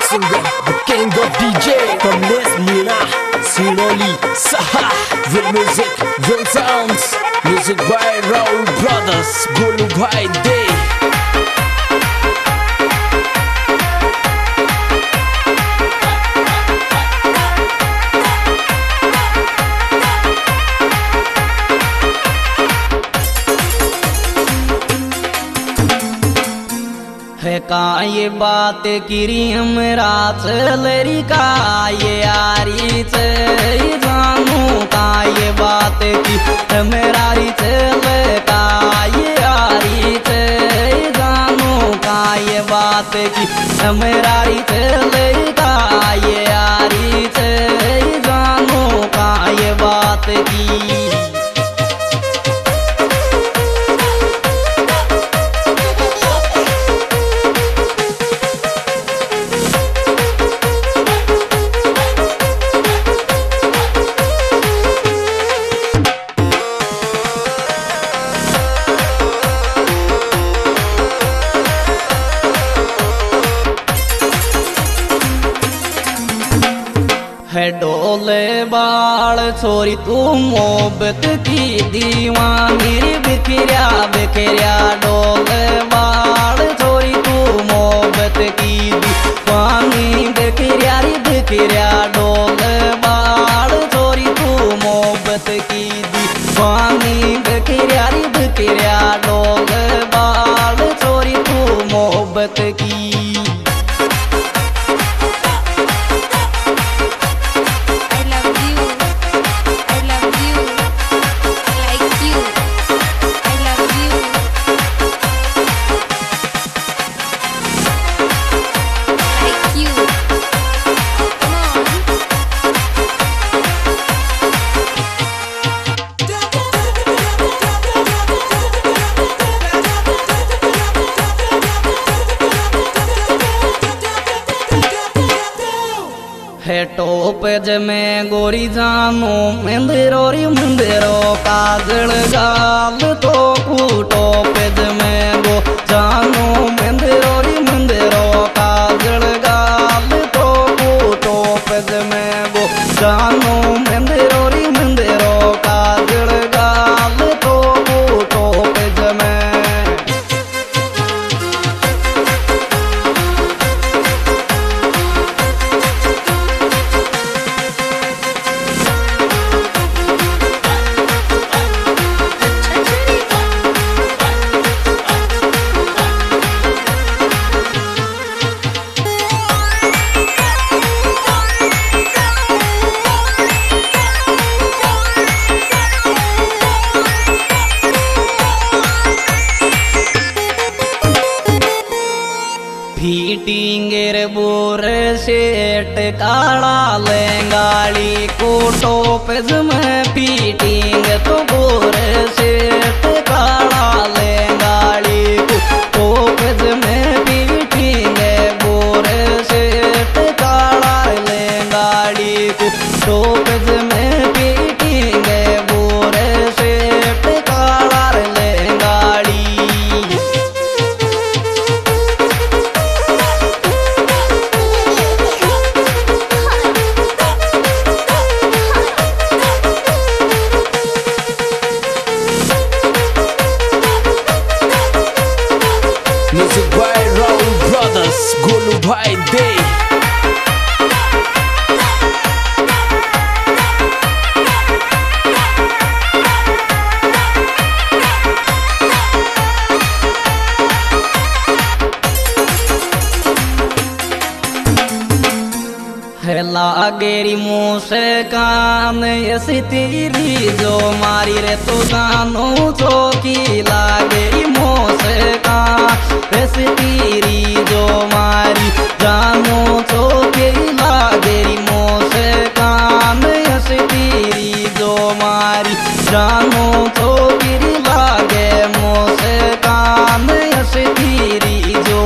singer, the king of DJ. Kamlesh Meena, Sinoli, Saha, with music, with sounds. Music by Raul Brothers, Golu Bhai Day. है का ये बात किरी हमरा चलरी का ये यारी से जानू का ये बात की हमरा चल का ये यारी से जानू का ये बात की हमरा चल का ये यारी से जानू का ये बात की। है डोले बाल छोरी तू मोहब्बत की दीवानी बिखरिया बिखरिया डोले बाल छोरी तू मोहब्बत की दीवानी बिखरिया बिखरिया डोले बाल छोरी तू मोहब्बत की दीवानी बिखरिया बिखरिया डोले बाल छोरी तू मोहब्बत की। है टोप जमे गोरी जानू मंदिरोरी मंदिरो काजल गाल तो टोप जमे गो जानू मंदिरोरी मंदिरो काजल गाल तो टोप जमे गो जानू मंदिरोरी मंदिरो काजल गाल तो टोप जमे। फीटिंगर बोर सेट काला लेंगाड़ी को टोपज में फीटिंग तो बोर सेट काला लेंगाड़ी को टोपज में फीटिंग बोर सेट काला लेंगाड़ी को टोपज में फीटिंग बोर सेट काला लेंगाड़ी। Music by Raul Brothers, Golu Bhai Day. है लागेरी मुँह से कान ऐसी तेरी जो मारी रे तो जानू चौकी लागेरी मुँह से कान ऐसी तेरी जो मारी जानू चौकी लागेरी मुँह से कान ऐसी तेरी जो मारी जानू चौकी लागे मुँह से कान ऐसी तेरी जो।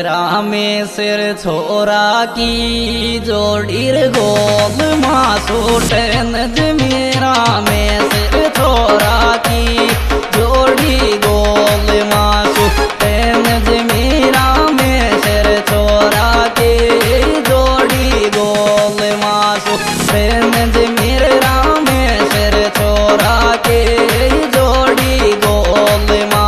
में सिर छोरा की जोड़ीर गोल मासू टेन मेरा में सिर छोरा की जोड़ी गोल मासू टेन मेरा में सिर छोरा की जोड़ी गोल मासू टेन मेरा में सिर छोरा की जोड़ी गोल मासू।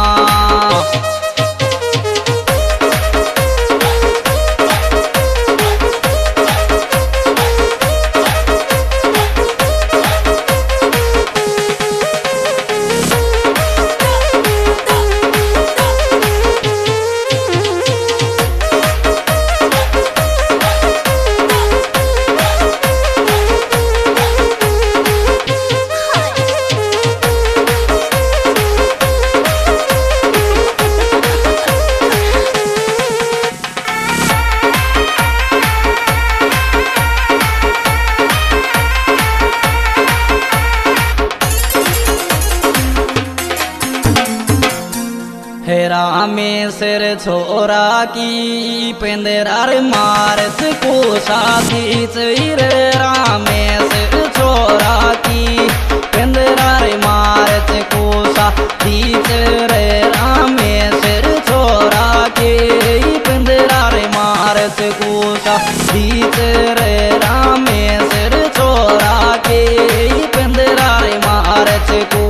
हेरा में सिर छोरा की पेंदरार मारत को शादी रे रामे सिर छोरा की पेंदरार मारत को शादी रे रामे सिर छोरा की पेंदरार मारत को शादी रे रामे सिर छोरा की पेंदरार मारत को।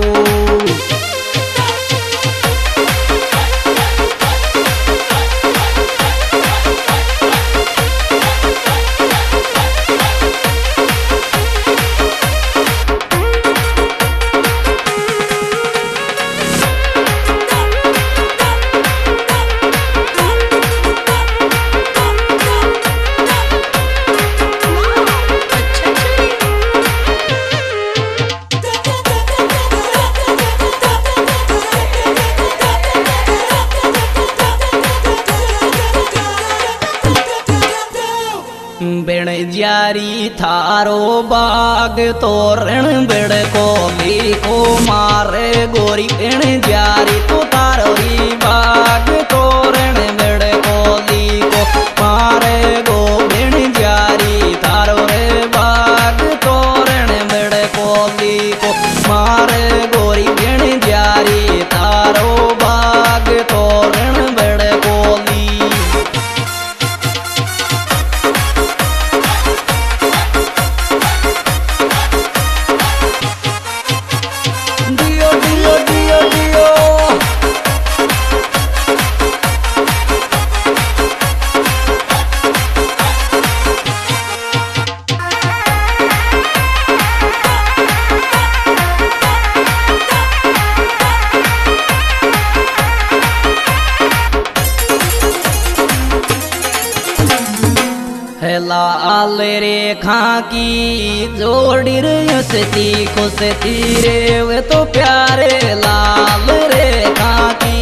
बिण जारी थारो बाग तोरण बिड़ कोली को मारे गोरी बिण जारी तो तारो ही बाग तोरण बिड़ कोली को मारे गो बिण जारी थारो रे बाग तोरण बिड़ कोली को मारे गोरी बिण जारी थारो बाग तोरण बिड़ कोली। लाल रेखा की जोड़ी रसती खुशती रे वे तो प्यारे लाल रेखा की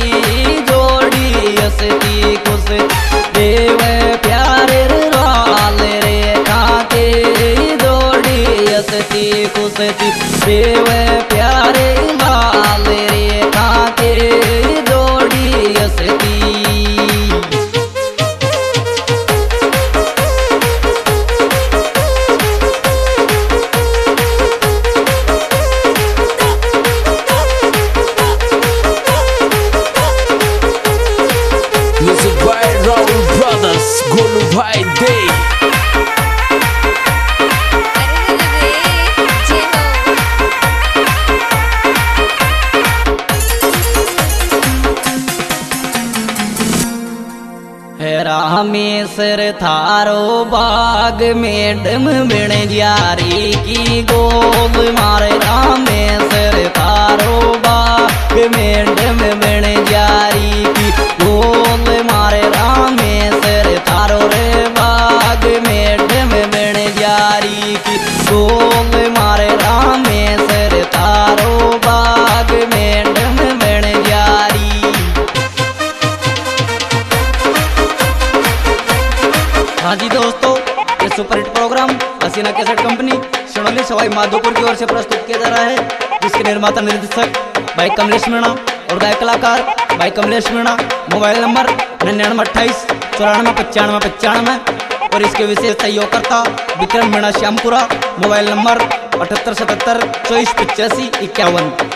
जोड़ी रसती खुशती रे वे प्यारे लाल रेखा की जोड़ी रसती खुशती रे वे प्यारे लाल रेखा की जोड़ी रसती। Music by Raul Brothers, Golu Bhai Dey। Hera में सिर थारो बाग में डम बिण जारी की गोल मारे रामे सिर थारो बाग में डम बिण जारी की गोल मारे रामे सिर थारो रे बाग में डम बिण जारी की गोल मारे रामे सिर थारो बाग में डम बिण जारी। हाँ जी दोस्तों, ये सुपरहिट प्रोग्राम हसीना कैसेट कंपनी सिनोली सवाई माधोपुर की ओर से प्रस्तुत किया जा रहा है, जिसके निर्माता निर्देशक भाई कमलेश मीणा और गायक कलाकार भाई कमलेश मीणा। मोबाइल नंबर 9928 949595 और इसके विशेष सहयोगकर्ता विक्रम मीणा श्यामपुरा। Mobile number 7877 2485 51।